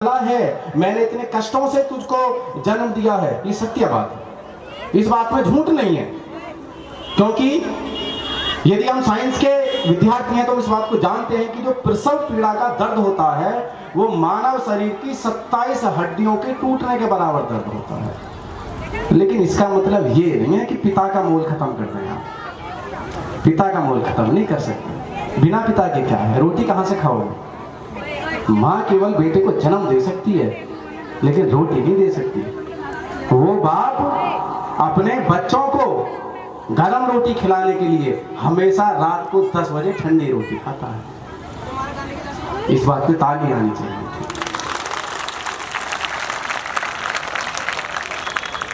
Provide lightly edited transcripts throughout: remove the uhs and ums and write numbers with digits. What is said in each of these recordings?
है, मैंने इतने कष्टों से तुझको जन्म दिया है, ये सत्य बात है। इस बात में झूठ नहीं है, क्योंकि यदि हम साइंस के विद्यार्थी हैं तो इस बात को जानते हैं कि जो प्रसव पीड़ा का दर्द होता है वो मानव शरीर की 27 हड्डियों के टूटने के बराबर दर्द होता है। लेकिन इसका मतलब ये नहीं है कि पिता का मोल खत्म कर दें आप। पिता का मोल खत्म नहीं कर सकते। बिना पिता के क्या है, रोटी कहां से खाओगे? माँ केवल बेटे को जन्म दे सकती है लेकिन रोटी नहीं दे सकती। वो बाप अपने बच्चों को गरम रोटी खिलाने के लिए हमेशा रात को 10 बजे ठंडी रोटी खाता है। इस बात पे ताली आनी चाहिए।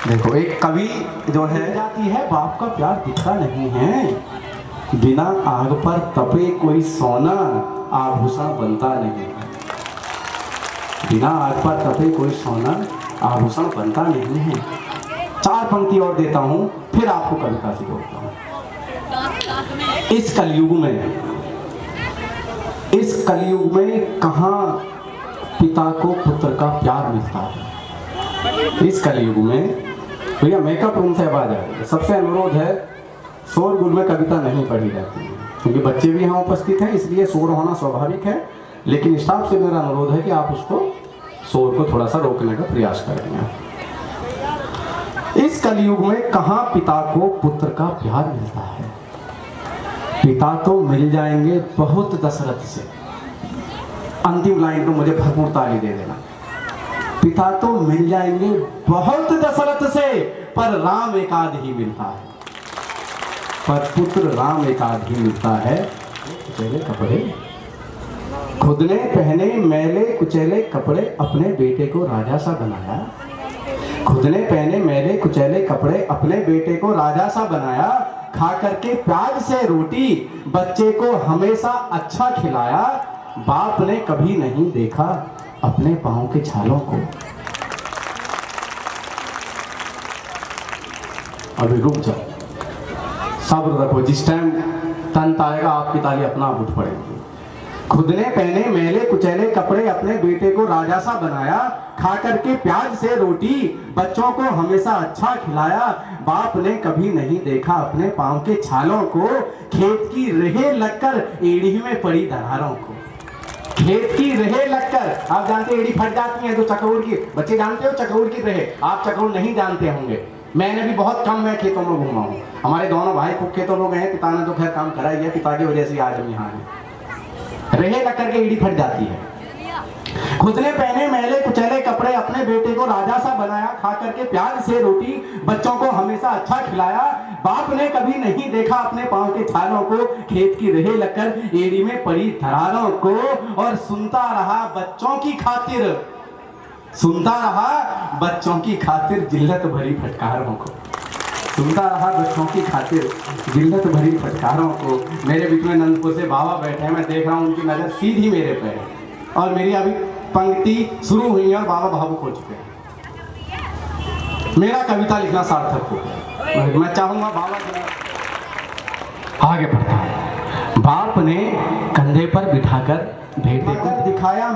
देखो एक कवि जो है जाती है, बाप का प्यार दिखता नहीं है, बिना आग पर तपे कोई सोना आभूषण बनता नहीं। बिना आग पर तपे कोई सोना आभूषण बनता नहीं है। 4 पंक्ति और देता हूं, फिर आपको कविता से जोड़ता हूं। इस कलयुग में कहां पिता को पुत्र का प्यार मिलता है। इस कलयुग में भैया मेकअप रूम से आवाज आ रही है, सबसे अनुरोध है शोरगुल में कविता नहीं पढ़ी जाती है, क्योंकि बच्चे भी यहाँ उपस्थित हैं, इसलिए शोर होना स्वाभाविक है। लेकिन स्टाफ से मेरा अनुरोध है कि आप उसको शोर को थोड़ा सा रोकने का प्रयास करेंगे। इस कलयुग में कहां पिता को पुत्र का प्यार मिलता है। पिता तो मिल जाएंगे बहुत दशरथ से। अंतिम लाइन को मुझे भरपूर ताली दे देना। पिता तो मिल जाएंगे बहुत दशरथ से, पर राम एकाध ही मिलता है। पर पुत्र राम एकाध ही मिलता है। कुचैले कपड़े खुद ने पहने, मैले कुचैले कपड़े अपने बेटे को राजा सा बनाया। खुद ने पहने मैले कुचैले कपड़े अपने बेटे को राजा सा बनाया। खा करके प्याज से रोटी बच्चे को हमेशा अच्छा खिलाया। बाप ने कभी नहीं देखा अपने पांव के छालों को। अभी रुक जाओ, सब्र रखो, जिस टाइम तंत आएगा आपकी ताली अपना आप उठ पड़ेगी। खुद ने पहने मैले कुचैले कपड़े अपने बेटे को राजा सा बनाया। खा करके प्याज से रोटी बच्चों को हमेशा अच्छा खिलाया। बाप ने कभी नहीं देखा अपने पांव के छालों को। खेत की रेहे लगकर एड़ी में पड़ी दरारों को। खेत की रेहे लगकर, आप जानते एड़ी फट जाती है तो चकौर की, बच्चे जानते हो चकौर की रेहे, आप चकौर नहीं जानते होंगे। मैंने भी बहुत कम मैं खेतों में घूमा हूँ। हमारे दोनों भाई खूब खेतों में गए हैं, पिता ने तो खैर काम करा ही है, पिता की वजह से आज हम यहाँ हैं। रेहे लग करके एड़ी फट जाती है। खुद ने पहने मैले कुचैले कपड़े अपने बेटे को राजा सा बनाया। खा करके प्याज से रोटी बच्चों को हमेशा अच्छा खिलाया। बाप ने कभी नहीं देखा अपने पांव के छालों को। खेत की रेहे लगकर एड़ी में पड़ी दरारों को। और सुनता रहा बच्चों की खातिर, सुनता रहा बच्चों की खातिर जिल्लत भरी फटकारों को। सुनता रहा बच्चों की खातिर जिल्लत भरी फटकारों को। मेरे बीच में नंदपुर से बाबा बैठे हैं, मैं देख रहा हूँ उनकी नजर सीधी मेरे पे है, और मेरी अभी पंक्ति शुरू हुई है और बाबा भावुक हो चुके हैं। मेरा कविता लिखना सार्थक हो गया। मैं चाहूंगा बाबा आगे बढ़ता हूं। बाप ने कंधे पर बिठाकर बेटे को दिखाया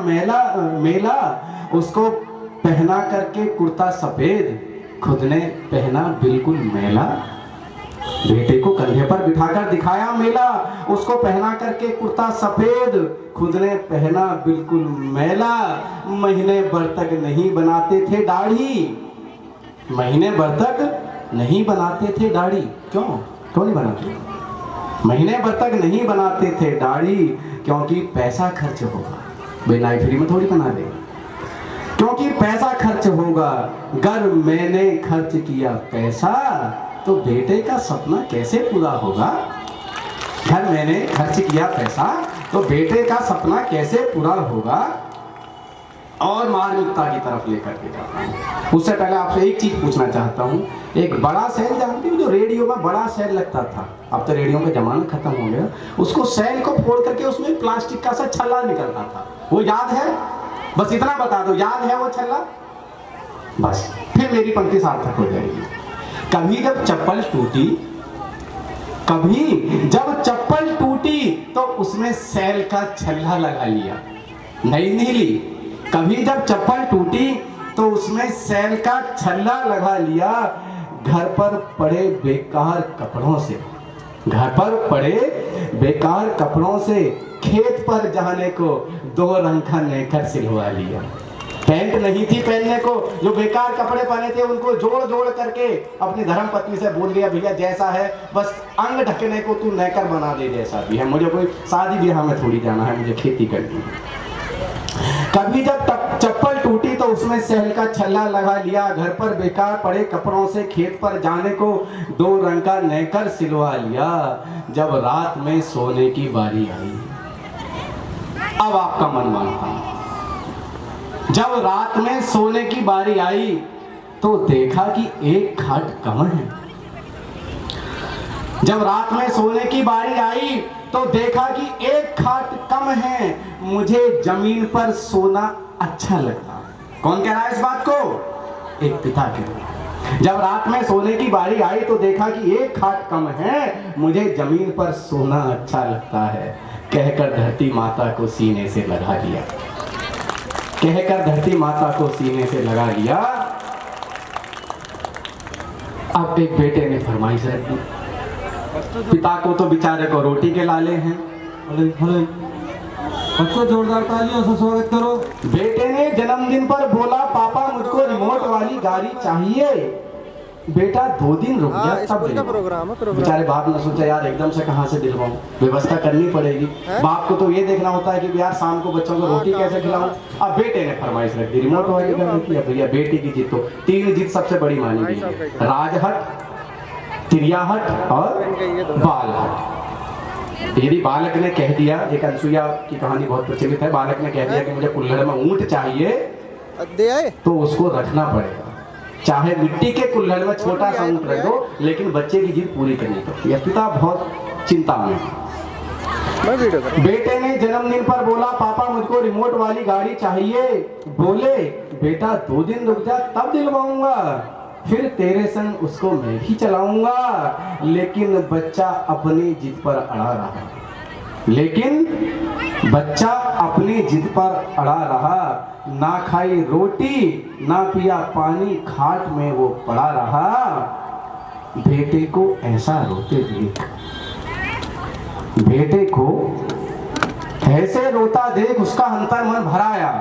मेला, उसको पहना करके कुर्ता सफेद, खुद ने पहना बिल्कुल मैला। बेटे को कंधे पर बिठाकर दिखाया मेला, उसको पहना करके कुर्ता सफेद, खुद ने पहना बिल्कुल मैला। महीने भर तक नहीं बनाते थे दाढ़ी, महीने भर तक नहीं बनाते थे दाढ़ी। क्यों नहीं बनाते? महीने भर तक नहीं बनाते थे दाढ़ी, क्योंकि पैसा खर्च होगा। बेनाई फ्री में थोड़ी बना देगा, क्योंकि पैसा खर्च होगा। गर मैंने खर्च किया पैसा तो बेटे का सपना कैसे पूरा होगा। घर मैंने खर्च किया पैसा तो बेटे का सपना कैसे पूरा होगा। और मार्मिकता की तरफ लेकर के जाता हूं। उससे पहले आपसे एक चीज पूछना चाहता हूं। एक बड़ा सेल जानते हो, जो रेडियो में बड़ा सेल लगता था, अब तो रेडियो का जमाना खत्म हो गया। उसको सेल को फोड़ करके उसमें प्लास्टिक का सा छल्ला निकलता था, वो याद है? बस इतना बता दो, याद है वो छल्ला? बस फिर मेरी पंक्ति सार्थक हो जाएगी। कभी जब चप्पल टूटी, कभी जब चप्पल टूटी तो उसमें सेल का छल्ला लगा लिया। नई नहीं ली, कभी जब चप्पल टूटी तो उसमें सेल का छल्ला लगा लिया, घर पर पड़े बेकार कपड़ों से, घर पर पड़े बेकार कपड़ों से खेत पर जाने को 2 रंग का नेकर सिलवा लिया। पैंट नहीं थी पहनने को, जो बेकार कपड़े पहने थे उनको जोड़ जोड़ करके अपनी धर्मपत्नी से बोल दिया, भैया जैसा है बस अंग ढकने को तू नेकर बना दे, जैसा भी है, मुझे कोई शादी ब्याह में थोड़ी जाना है, मुझे खेती करनी है। कभी जब चप्पल टूटी तो उसमें सेल का छल्ला लगा लिया, घर पर बेकार पड़े कपड़ों से खेत पर जाने को 2 रंग का नेकर सिलवा लिया। जब रात में सोने की बारी आई, अब आपका मन मानता, जब रात में सोने की बारी आई तो देखा कि एक खाट कम है। जब रात में सोने की बारी आई तो देखा कि एक खाट कम है, मुझे जमीन पर सोना अच्छा लगता है। कौन कह रहा है इस बात को? एक पिता कह रहा है। जब रात में सोने की बारी आई तो देखा कि एक खाट कम है, मुझे जमीन पर सोना अच्छा लगता है, कहकर धरती माता को सीने से लगा लिया, कहकर धरती माता को सीने से लगा लिया। अब एक बेटे ने फरमाइश रख दी, पिता को तो बेचारे को रोटी के लाले हैं। बच्चों जोरदार तालियों से स्वागत करो। बेटे ने जन्मदिन पर बोला, पापा मुझको रिमोट वाली गाड़ी चाहिए। बेटा 2 दिन रुक गया तब प्रोग्राम है। बेचारे बाप ने सोचा यार एकदम से कहाँ से दिलवाऊं, व्यवस्था करनी पड़ेगी। बाप को तो ये देखना होता है कि यार शाम को बच्चों को रोटी कैसे खिलाऊं। अब बेटे ने फरमाइश रख दी रिमोट वाली गाड़ी की। भैया बेटी की जिद, तो 3 जिद सबसे बड़ी मानी गई है, राजहट, तिरियाहट और बालहट। यदि बालक ने कह दिया, एक अनसुईया की कहानी बहुत प्रचलित है, बालक ने कह दिया कि मुझे कुल्हड़ में ऊंट चाहिए, तो उसको रखना पड़ेगा, चाहे मिट्टी के कुल्हड़ में छोटा सा ऊंट रख दो, लेकिन बच्चे की जिद पूरी करनी पड़ती है। पिता बहुत चिंता में। बेटे ने जन्मदिन पर बोला, पापा मुझको रिमोट वाली गाड़ी चाहिए। बोले, बेटा 2 दिन रुक जा तब दिलवाऊंगा, फिर तेरे संग उसको मैं भी चलाऊंगा। लेकिन बच्चा अपनी जिद पर अड़ा रहा, लेकिन बच्चा अपनी जिद पर अड़ा रहा। ना खाई रोटी ना पिया पानी, खाट में वो पड़ा रहा। बेटे को ऐसा रोते देख, बेटे को ऐसे रोता देख उसका अंतर मन भराया।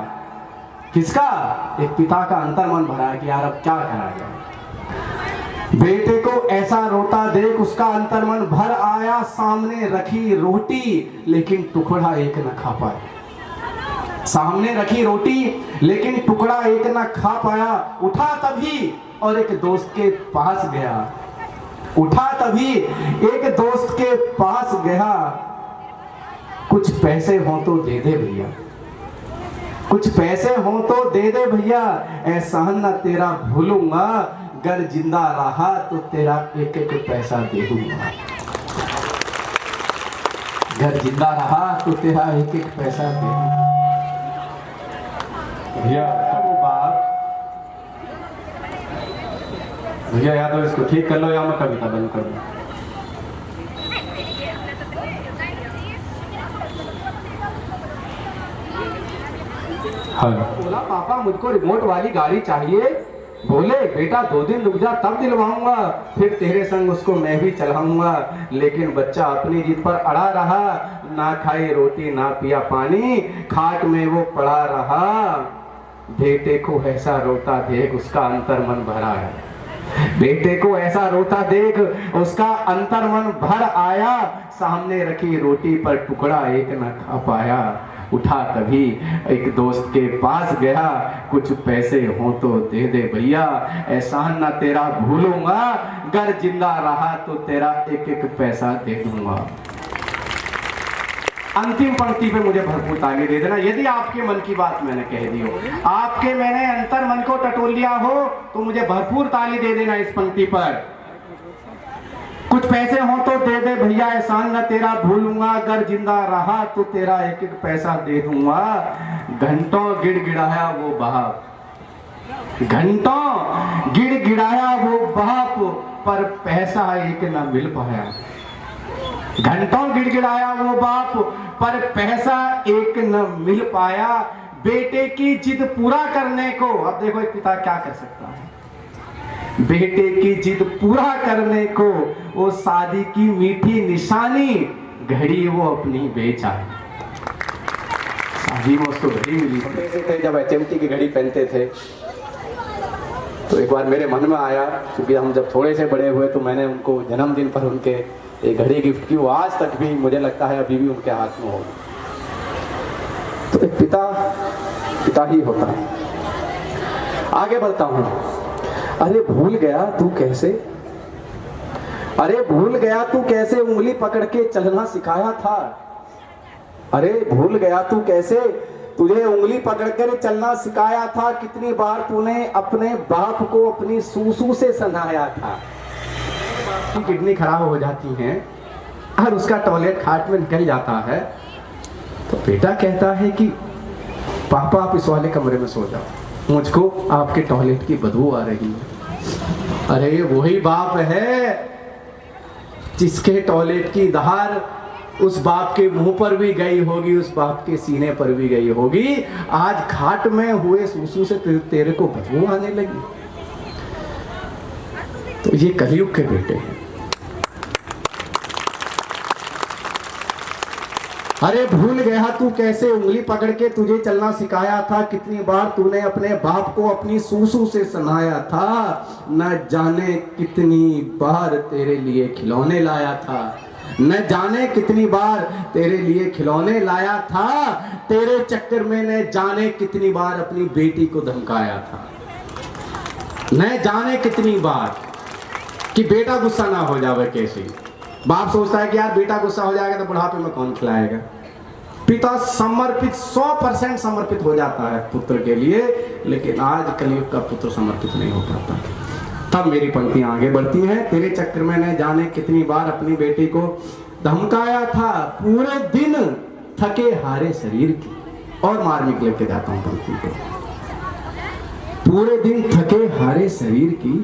किसका? एक पिता का अंतर मन भराया कि यार अब क्या करा जाए। बेटे को ऐसा रोता देख उसका अंतर मन भर आया। सामने रखी रोटी लेकिन टुकड़ा एक न खा पाया, सामने रखी रोटी लेकिन टुकड़ा एक न खा पाया। उठा तभी और एक दोस्त के पास गया, उठा तभी एक दोस्त के पास गया। कुछ पैसे हो तो दे दे भैया, कुछ पैसे हो तो दे दे भैया, एहसान न तेरा भूलूंगा, अगर जिंदा रहा तो तेरा एक एक पैसा दे दूंगा, अगर जिंदा रहा तो तेरा एक एक पैसा दे दूंगा। भैया वो बात, भैया या तो इसको ठीक कर लो या मैं कविता बंद कर दूं। हाँ। बोला, पापा मुझको रिमोट वाली गाड़ी चाहिए। बोले, बेटा 2 दिन रुक जा तब दिलवाऊंगा, फिर तेरे संग उसको मैं भी चलाऊंगा। लेकिन बच्चा अपनी जिद पर अड़ा रहा। ना खाई रोटी ना पिया पानी, खाट में वो पड़ा रहा। बेटे को ऐसा रोता देख उसका अंतर मन भरा है, बेटे को ऐसा रोता देख उसका अंतर मन भर आया। सामने रखी रोटी पर टुकड़ा एक न खा पाया। उठा तभी एक दोस्त के पास गया, कुछ पैसे हो तो दे दे भैया, एहसान ना तेरा भूलूंगा, अगर जिंदा रहा तो तेरा एक एक पैसा दे दूंगा। अंतिम पंक्ति पे मुझे भरपूर ताली दे देना यदि आपके मन की बात मैंने कह दी हो, आपके मैंने अंतर मन को टटोल लिया हो तो मुझे भरपूर ताली दे देना इस पंक्ति पर। कुछ पैसे हो तो दे दे भैया, एहसान न तेरा भूलूंगा, अगर जिंदा रहा तो तेरा एक एक पैसा दे दूंगा। घंटों गिड़गिड़ाया वो बाप, घंटों गिड़गिड़ाया वो बाप, पर पैसा एक न मिल पाया। घंटों गिड़गिड़ाया वो बाप, पर पैसा एक न मिल पाया। बेटे की जिद पूरा करने को, अब देखो एक पिता क्या कर सकता है, बेटे की जिद पूरा करने को वो शादी की मीठी निशानी घड़ी वो अपनी बेच आई। शादी में उसको घड़ी मिली थी, जब HMT की घड़ी पहनते थे तो एक बार मेरे मन में आया, क्योंकि हम जब थोड़े से बड़े हुए तो मैंने उनको जन्मदिन पर उनके एक घड़ी गिफ्ट की, वो आज तक भी मुझे लगता है अभी भी उनके हाथ में होगी। तो एक पिता ही होता है। आगे बढ़ता हूं। अरे भूल गया तू कैसे, अरे भूल गया तू कैसे उंगली पकड़ के चलना सिखाया था, अरे भूल गया तू कैसे तुझे उंगली पकड़कर चलना सिखाया था, कितनी बार तूने अपने बाप को अपनी सूसू से सनाया था। की किडनी खराब हो जाती है और उसका टॉयलेट खाट में निकल जाता है, तो बेटा कहता है कि पापा आप इस वाले कमरे में सो जाओ, मुझको आपके टॉयलेट की बदबू आ रही है। अरे वही बाप है जिसके टॉयलेट की धार उस बाप के मुंह पर भी गई होगी, उस बाप के सीने पर भी गई होगी, आज खाट में हुए सूसू से तेरे को बदबू आने लगी। तो ये कलयुग के बेटे हैं। अरे भूल गया तू कैसे उंगली पकड़ के तुझे चलना सिखाया था, कितनी बार तूने अपने बाप को अपनी सूसू से सनाया था, न जाने कितनी बार तेरे लिए खिलौने लाया था, न जाने कितनी बार तेरे लिए खिलौने लाया था, तेरे चक्कर में न जाने कितनी बार अपनी बेटी को धमकाया था, न जाने कितनी बार कि बेटा गुस्सा ना हो जावे। कैसे बाप सोचता है कि यार बेटा गुस्सा हो जाएगा तो बुढ़ापे में कौन खिलाएगा। पिता समर्पित 100% समर्पित हो जाता है पुत्र के लिए, लेकिन आज कलयुग का पुत्र समर्पित नहीं हो पाता। तब मेरी पंक्तियां आगे बढ़ती हैं। तेरे चक्कर में न जाने कितनी बार अपनी बेटी को धमकाया था, पूरे दिन थके हारे शरीर की, और मार्मिक लेके जाता हूं पंक्ति को। पूरे दिन थके हारे शरीर की,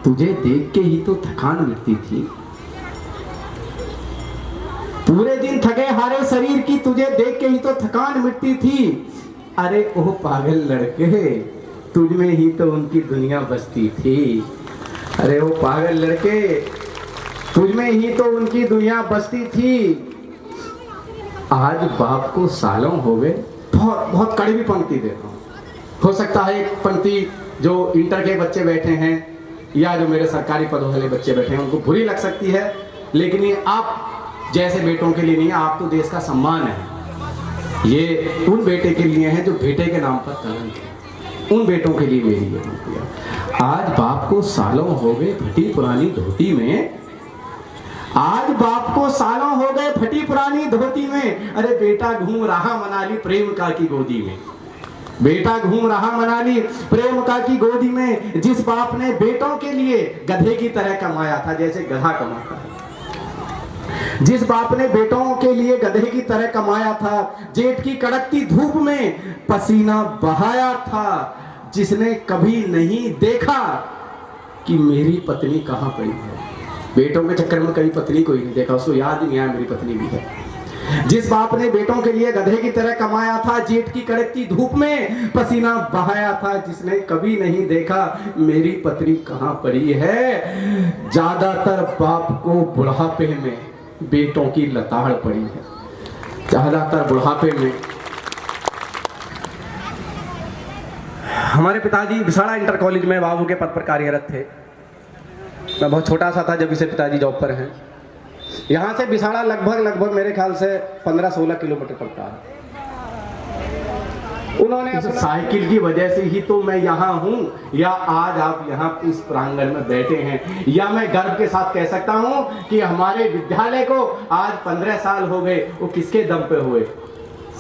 तुझे देख के ही तो थकान मिटती थी। पूरे दिन थके हारे शरीर की, तुझे देख के ही तो थकान मिटती थी। अरे ओह पागल लड़के, तुझ में ही तो उनकी दुनिया बसती थी। अरे वो पागल लड़के, तुझ में ही तो उनकी दुनिया बसती थी। आज बाप को सालों हो गए। बहुत कड़वी पंक्ति देता हूँ। हो सकता है एक पंक्ति जो इंटर के बच्चे बैठे हैं या जो मेरे सरकारी पदों वाले बच्चे बैठे हैं उनको बुरी लग सकती है, लेकिन ये आप जैसे बेटों के लिए नहीं, आप तो देश का सम्मान है। ये उन बेटे के लिए है जो बेटे के नाम पर कलंक है, उन बेटों के लिए मेरी ये पंक्ति। आज बाप को सालों हो गए फटी पुरानी धोती में, आज बाप को सालों हो गए फटी पुरानी धोती में। अरे बेटा घूम रहा मनाली प्रेम का की गोदी में, बेटा घूम रहा मनाली प्रेम का की गोदी में। जिस बाप ने बेटों के लिए गधे की तरह कमाया था, जैसे गधा कमाता है, जिस बाप ने बेटों के लिए गधे की तरह कमाया था, जेठ की कड़कती धूप में पसीना बहाया था, जिसने कभी नहीं देखा कि मेरी पत्नी कहां पड़ी है। बेटों के चक्कर में कभी पत्नी को ही नहीं देखा, उसको याद ही नहीं आया मेरी पत्नी भी है। जिस बाप ने बेटों के लिए गधे की तरह कमाया था, जेठ की कड़कती धूप में पसीना बहाया था, जिसने कभी नहीं देखा मेरी पत्नी कहां पड़ी है। ज्यादातर बाप को बुढ़ापे में बेटों की लताड़ पड़ी है, ज्यादातर बुढ़ापे में। हमारे पिताजी विसाड़ा इंटर कॉलेज में बाबू के पद पर कार्यरत थे। मैं बहुत छोटा सा था जब इसे पिताजी जॉब पर हैं। यहाँ से विसाड़ा लगभग मेरे ख्याल से 15-16 किलोमीटर पड़ता है। उन्होंने साइकिल की वजह से ही तो मैं यहाँ हूँ, या आज आप यहाँ इस प्रांगण में बैठे हैं, या मैं गर्व के साथ कह सकता हूँ कि हमारे विद्यालय को आज 15 साल हो गए। वो किसके दम पे हुए?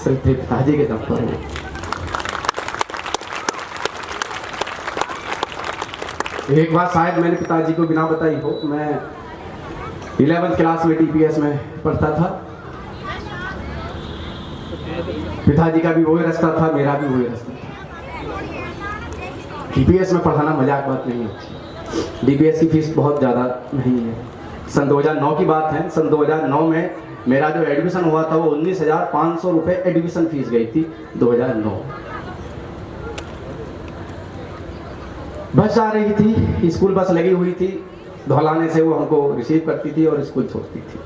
सिर्फ पिताजी के दम पर हुए। एक बार शायद मैंने पिताजी को बिना बताई हो, मैं 11th क्लास में TPS में पढ़ता था। पिताजी का भी वही रास्ता था, मेरा भी वही रास्ता था। DPS में पढ़ाना मजाक बात नहीं है। DPS की फीस बहुत ज़्यादा नहीं है। सन 2009 की बात है। सन 2009 में मेरा जो एडमिशन हुआ था वो 19,500 रुपये एडमिशन फीस गई थी 2009। बस जा रही थी, स्कूल बस लगी हुई थी, धौलाने से वो हमको रिसीव करती थी और स्कूल छोड़ती थी।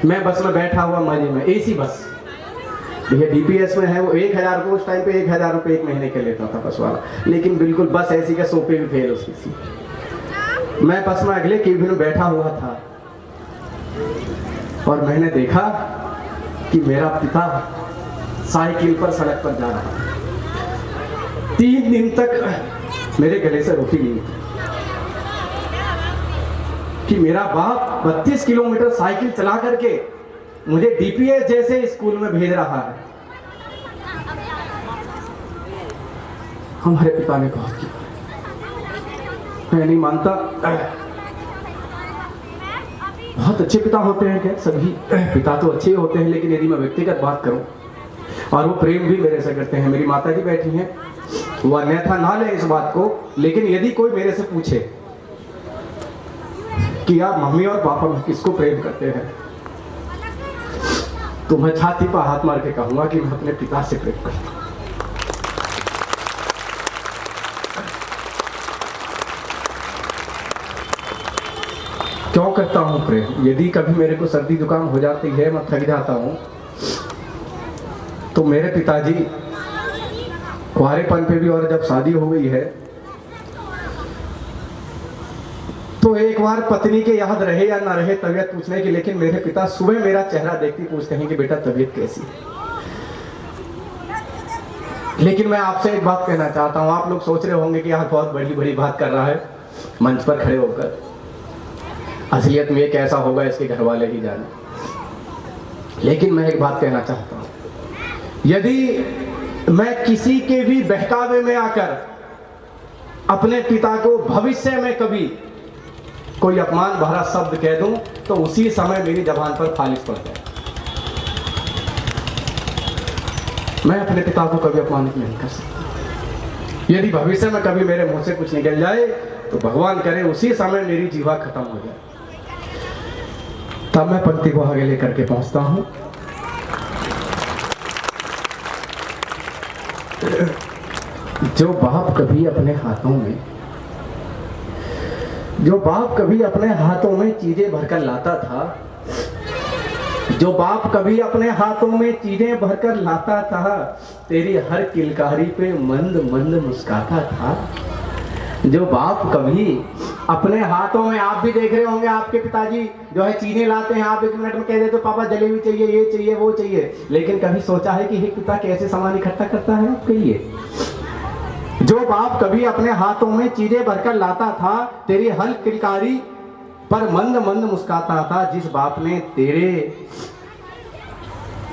मैं बस में बैठा हुआ मजे में, एसी बस, भैया डीपीएस में है वो, 1000 को उस टाइम पे 1000 रुपये 1 महीने के लेता था बस वाला, लेकिन बिल्कुल बस ऐसी का सोफे भी फेल उसकी सी। मैं बस में अगले केबिन में बैठा हुआ था और मैंने देखा कि मेरा पिता साइकिल पर सड़क पर जा रहा है। 3 दिन तक मेरे गले से रोटी नहीं थी कि मेरा बाप 32 किलोमीटर साइकिल चला करके मुझे डीपीएस जैसे स्कूल में भेज रहा है। हमारे पिता ने बहुत किया, मैं नहीं मानता। बहुत अच्छे पिता होते हैं क्या? सभी पिता तो अच्छे होते हैं, लेकिन यदि मैं व्यक्तिगत बात करूं, और वो प्रेम भी मेरे से करते हैं। मेरी माता जी बैठी हैं, वो अन्यथा ना ले इस बात को, लेकिन यदि कोई मेरे से पूछे कि आप मम्मी और पापा में किसको प्रेम करते हैं, तो मैं छाती पर हाथ मार के कहूंगा कि मैं अपने पिता से प्रेम करता हूं। क्यों करता हूं प्रेम? यदि कभी मेरे को सर्दी जुकाम हो जाती है, मैं थक जाता हूं, तो मेरे पिताजी कुंवारेपन पे भी और जब शादी हो गई है तो एक बार पत्नी के याद रहे या ना रहे तबीयत पूछने की, लेकिन मेरे पिता सुबह मेरा चेहरा देखते पूछते हैं कि बेटा तबीयत कैसी है। लेकिन मैं आपसे एक बात कहना चाहता हूं, आप लोग सोच रहे होंगे कि यह बहुत बड़ी बड़ी बात कर रहा है मंच पर खड़े होकर, असलियत में कैसा होगा इसके घर वाले ही जाने। लेकिन मैं एक बात कहना चाहता हूं, यदि मैं किसी के भी बहकावे में आकर अपने पिता को भविष्य में कभी कोई अपमान भरा शब्द कह दूं, तो उसी समय मेरी जबान पर फालिश पड़ जाए। मैं अपने पिता को कभी अपमानित नहीं कर सकता। यदि भविष्य में कभी मेरे मुंह से कुछ निकल जाए तो भगवान करे उसी समय मेरी जीवा खत्म हो जाए। तब मैं पंक्ति को आगे लेकर के पहुंचता हूं। जो बाप कभी अपने हाथों में चीजें भरकर लाता था, जो बाप कभी अपने हाथों में चीजें भरकर लाता था, तेरी हर किलकारी पे मंद मंद मुस्काता था। जो बाप कभी अपने हाथों में, आप भी देख रहे होंगे आपके पिताजी जो है चीजें लाते हैं, आप 1 मिनट में कह देते हो पापा जलेबी चाहिए, ये चाहिए, वो चाहिए, लेकिन कभी सोचा है कि हे पिता कैसे सामान इकट्ठा करता है आपके लिए? जो बाप कभी अपने हाथों में चीजें भरकर लाता था, तेरी हर किलकारी पर मंद मंद मुस्काता था, जिस बाप ने तेरे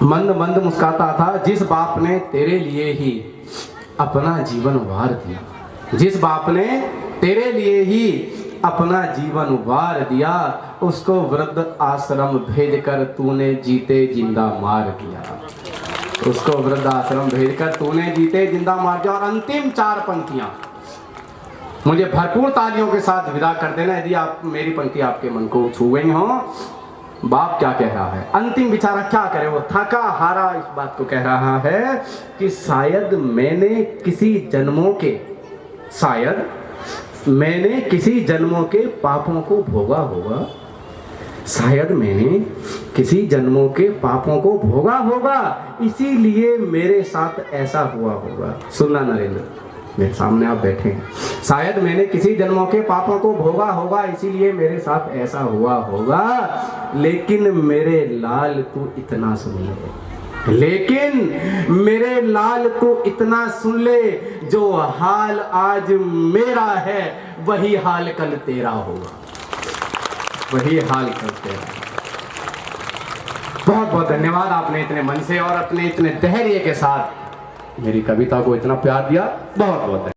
मंद मंद मुस्काता था, जिस बाप ने तेरे लिए ही अपना जीवन वार दिया, जिस बाप ने तेरे लिए ही अपना जीवन वार दिया, उसको वृद्ध आश्रम भेजकर तूने जीते जिंदा मार दिया। उसको वृद्ध आश्रम भेजकर तूने जीते जिंदा मार दिया। और अंतिम 4 पंक्तियां मुझे भरपूर तालियों के साथ विदा कर देना यदि आप मेरी पंक्ति आपके मन को छू गई हो। बाप क्या कह रहा है? अंतिम बेचारा क्या करे, वो थका हारा इस बात को कह रहा है कि शायद मैंने किसी जन्मों के पापों को भोगा होगा, शायद मैंने किसी जन्मों के पापों को भोगा होगा, इसीलिए मेरे साथ ऐसा हुआ होगा। सुनना नरेंद्र, मेरे सामने आप बैठे हैं। शायद मैंने किसी जन्मों के पापों को भोगा होगा, इसीलिए मेरे साथ ऐसा हुआ होगा, लेकिन मेरे लाल तू इतना सुन ले, लेकिन मेरे लाल तू इतना सुन ले, जो हाल आज मेरा है वही हाल कल तेरा होगा, वही हाल कल तेरा। बहुत बहुत धन्यवाद, आपने इतने मन से और अपने इतने धैर्य के साथ मेरी कविता को इतना प्यार दिया। बहुत बहुत